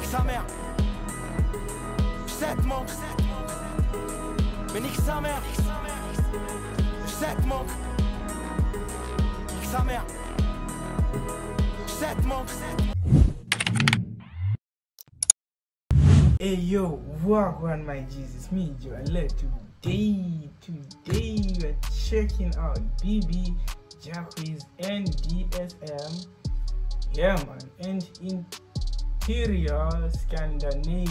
sa mère. Cette manque. Mais nique sa mère. Cette manque. Nique sa mère. Cette manque. Hey yo, Wagwan my Jesus, me Joe Alert. Today we are checking out BB, Jacquees and DSM. Yeah man, and Interior Scandinavia.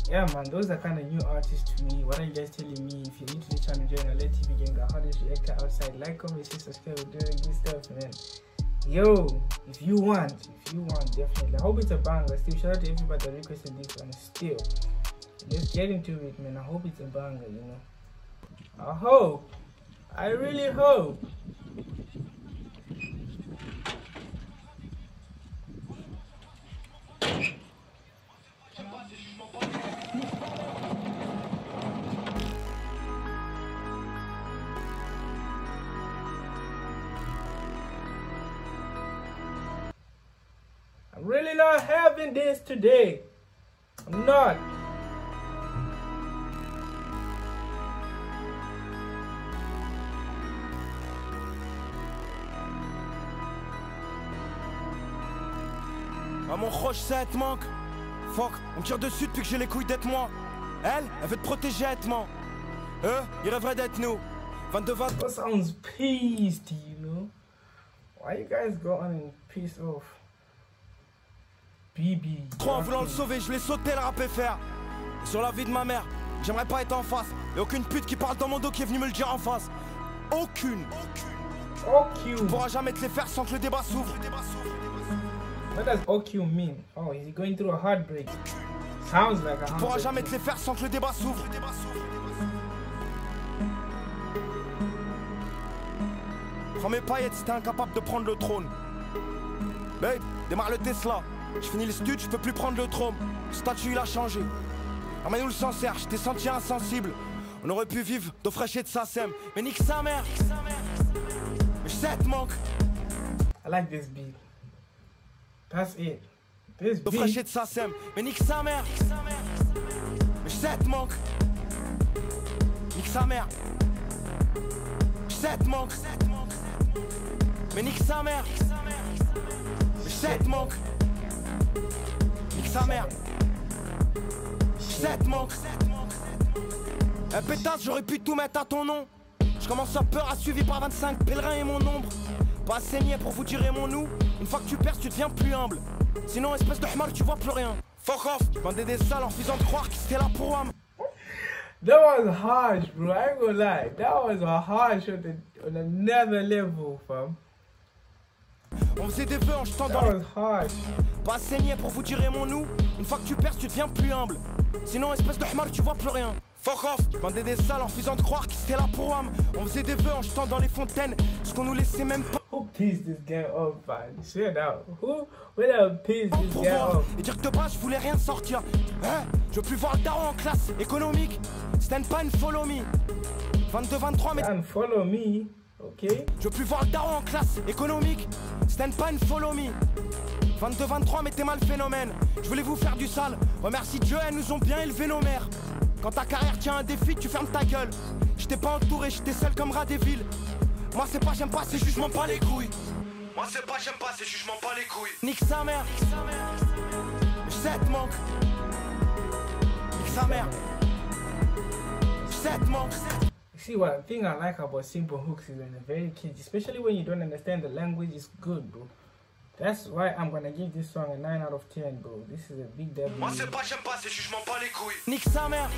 Yeah man, those are kind of new artists to me. What are you guys telling me? If you're new to the channel, join Alert TV gang, how does react outside? Like, comment, share, subscribe, we're doing good stuff, man. Yo, if you want, definitely. I hope it's a banger. Still, shout out to everybody that requested this one. Still, let's get into it, man. I hope it's a banger, you know. I really hope. I'm really not having this today. I'm not. Ah mon roche, ça te manque. Fuck, on me tire dessus depuis que j'ai les couilles d'être moi. Elle veut te protéger être-moi. Eux, ils rêveraient d'être nous. 22-20. That sounds pissed, you know. Why you guys go on and piss off? BB. Trop en voulant le sauver, je l'ai sauté le rap FR. Sur la vie de ma mère, j'aimerais pas être en face. Et aucune pute qui parle dans mon dos qui est venue me le dire en face. Aucune. Tu pourras jamais te les faire sans que le débat s'ouvre. What does OQ mean? Oh, is he going through a heartbreak? Sounds like a heartbreak. Tu pourras jamais te les faire sans que le débat s'ouvre. Prends mes paillettes si t'es incapable de prendre le trône. Babe, démarre le Tesla. Je finis le stud, je peux plus prendre le trône. Le statut il a changé. Ramène-nous le Sancerre, je t'ai senti insensible. On aurait pu vivre d'eau fraîche et de Sassem. Mais nique sa mère. Mais cette manque. I like this beat. That's it. This D'eau fraîche et beat. de Sassem. Mais nique sa mère. Mais cette manque. Nique sa mère. Cette manque. Mais nique sa mère. Mais cette manque. Nique sa mère. Cette manque. Un pétasse, j'aurais pu tout mettre à ton nom. Je commence à peur à suivi par 25 pèlerins et mon ombre. Pas saigner pour vous tirer mon nous. Une fois que tu perds, tu deviens plus humble. Sinon, espèce de hmal, tu vois plus rien. Fuck off. Je vendais des salles en faisant croire que c'était là pour moi. That was harsh, bro. I ain't gonna lie. That was a harsh on another level, fam. On faisait des vœux en jetant That dans les... was harsh. Pas saigner pour vous tirer mon nous. Une fois que tu perds, tu deviens plus humble. Sinon, espèce de hmal, tu vois plus rien. Fuck off. Je vendais des salles en faisant croire que c'était là pour moi. On faisait des vœux en jetant dans les fontaines. Ce qu'on nous laissait même pas. Who pissed this guy off, man? Straight out. Who would have pissed this Pour guy voir off? et dire que de base je voulais rien sortir. Hein, je veux plus voir le daron en classe économique. C'était pas une follow me. 22-23 mais And follow me, okay? je veux plus voir le daron en classe économique. C'était pas une follow me. 22-23 mais t'es mal phénomène. Je voulais vous faire du sale. Remercie Dieu, elles nous ont bien élevé nos mères. Quand ta carrière tient un défi, tu fermes ta gueule. J'étais pas entouré, j'étais seul comme rat des villes. Moi c'est pas j'aime pas, c'est juste je m'en bats les couilles. Moi c'est pas j'aime pas, c'est juste je m'en bats les couilles. Nique sa mère. Cette manque. Nique sa mère. Cette manque. See, what thing I like about simple hooks is when they're very catchy, especially when you don't understand the language. It's good, bro. That's why I'm gonna give this song a 9 out of 10, bro. This is a big W. Moi c'est pas j'aime pas, c'est juste je m'en bats les couilles. Nique sa mère.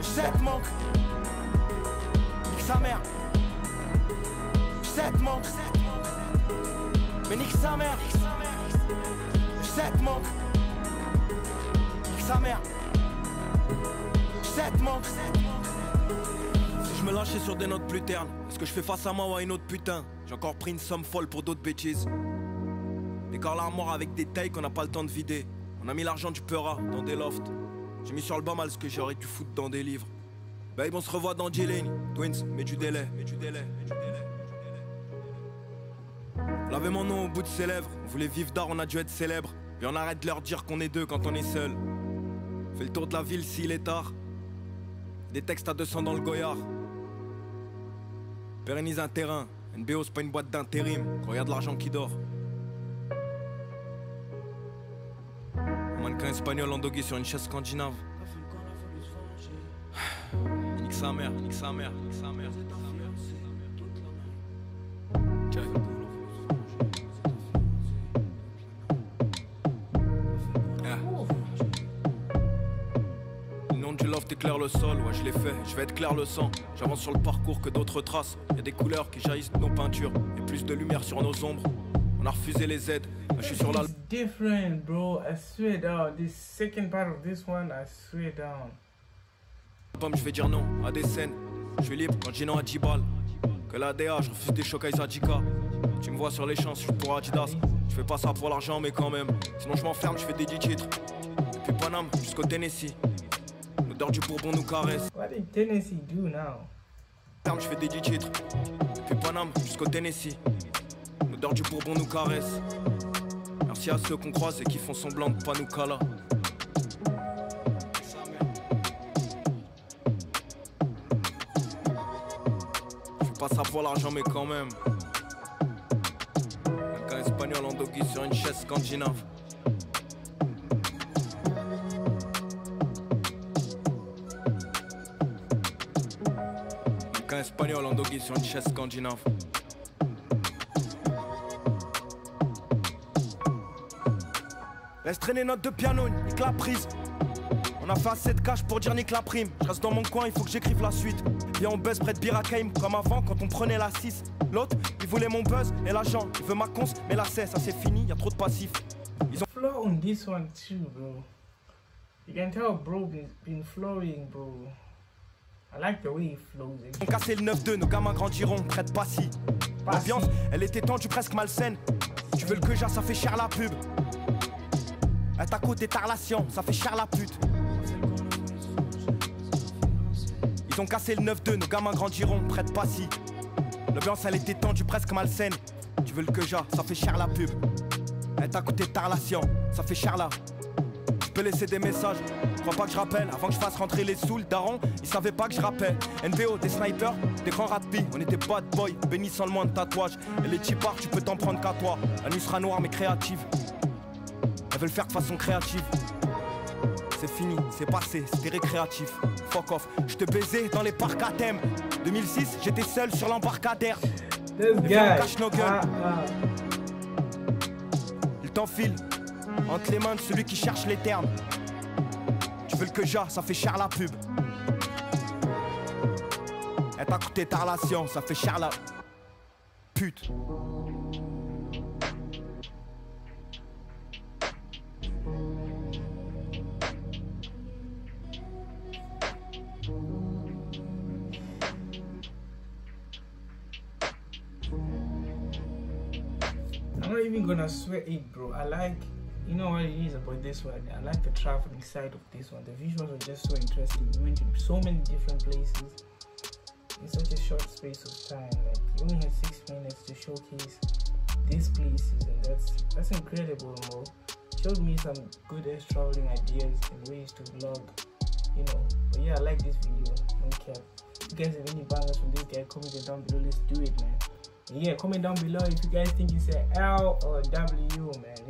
Cette manque. Nique sa mère. Cette manque. Mais nique sa mère. Cette manque. Nique sa mère. Cette manque. Si je me lâchais sur des notes plus ternes, est-ce que je fais face à moi ou à une autre putain? J'ai encore pris une somme folle pour d'autres bêtises. Décore l'armoire avec des tailles qu'on n'a pas le temps de vider. On a mis l'argent du Peura dans des lofts. J'ai mis sur le bas mal ce que j'aurais dû foutre dans des livres. Babe, on se revoit dans J-Lane. Twins, mets du délai. Lavez mon nom au bout de ses lèvres. On voulait vivre d'art, on a dû être célèbre. Et on arrête de leur dire qu'on est deux quand on est seul. Fais le tour de la ville s'il est tard. Des textes à 200 dans le goyard. Pérennise un terrain. NBO c'est pas une boîte d'intérim. Quand y a de l'argent qui dort. Un mannequin espagnol endogué sur une chaise scandinave. Nique sa mère, nique sa mère, nique sa mère. Le nom du love t'éclaire le sol, ouais je l'ai fait, je vais être clair le sang. J'avance sur le parcours que d'autres tracent. Y'a des couleurs qui jaillissent de nos peintures et plus de lumière sur nos ombres. On a refusé les aides, je suis sur la... It's different, bro. I swear down. This second part of this one, I swear down. Je vais dire non à des scènes. Je suis libre quand je dis non à 10 balles. Que la DA, je refuse des chocs à Isadika. Tu me vois sur les champs, je suis pour Adidas. Je fais pas ça pour l'argent, mais quand même. Sinon je m'enferme, je fais des 10 titres. Depuis Paname jusqu'au Tennessee. L'odeur du Bourbon nous caresse. What did Tennessee do now? Je fais des 10 titres. Depuis Paname jusqu'au Tennessee. L'odeur du Bourbon nous caresse. Merci à ceux qu'on croise et qui font semblant de pas nous caler. Pas ça pour l'argent mais quand même. Un espagnol endogué sur une chaise scandinave. Un espagnol endogué sur une chaise scandinave. Laisse traîner note de piano, nique la prise. On a fait assez de cash pour dire nique la prime. Je reste dans mon coin, il faut que j'écrive la suite. Viens on buzz près de Birakeim comme avant quand on prenait la 6. L'autre, il voulait mon buzz et l'agent. Il veut ma cons, mais la cesse, ça c'est fini, y a trop de passifs. Ils ont flow on this one too, bro. You can tell bro been flowing, bro. I like the way he flows. On cassé le 9-2, nos gamins grandiront, près de Passy. L'ambiance, elle était tendue, presque malsaine. Tu veux le que j'ai, ça fait cher la pub. À ta côté ta relation, ça fait cher la pute. Ils ont cassé le 9-2, nos gamins grandiront, près de Passy. L'ambiance elle était tendue, presque malsaine. Tu veux le que j'ai, ça fait cher la pub. Elle t'a coûté ta relation, ça fait cher là. Je peux laisser des messages, crois pas que je rappelle. Avant que je fasse rentrer les sous, le daron, il savait pas que je rappelle. NBO, des snipers, des grands ratpis. On était bad boy, bénis sans le moins de tatouage. Et les chipards, tu peux t'en prendre qu'à toi. La nuit sera noire mais créative. Elles veulent faire de façon créative. C'est fini, c'est passé, c'était récréatif. Fuck off, je te baisais dans les parcs à thème. 2006, j'étais seul sur l'embarcadère. Cache nos gueules. Il t'enfile entre les mains de celui qui cherche les termes. Tu veux le que j'ai, ça fait cher la pub. Elle t'a coûté ta relation, ça fait cher la pute. I'm not even gonna sweat it, bro. I like, you know what it is about this one? I like the traveling side of this one. The visuals are just so interesting. We went to so many different places in such a short space of time. Like, you only had 6 minutes to showcase these places, and that's incredible, bro. Showed me some good ass traveling ideas and ways to vlog, you know. But yeah, I like this video. Don't care. If you guys have any bangers from this guy, comment it down below. Let's do it, man. Yeah, comment down below if you guys think it's an L or a W, man.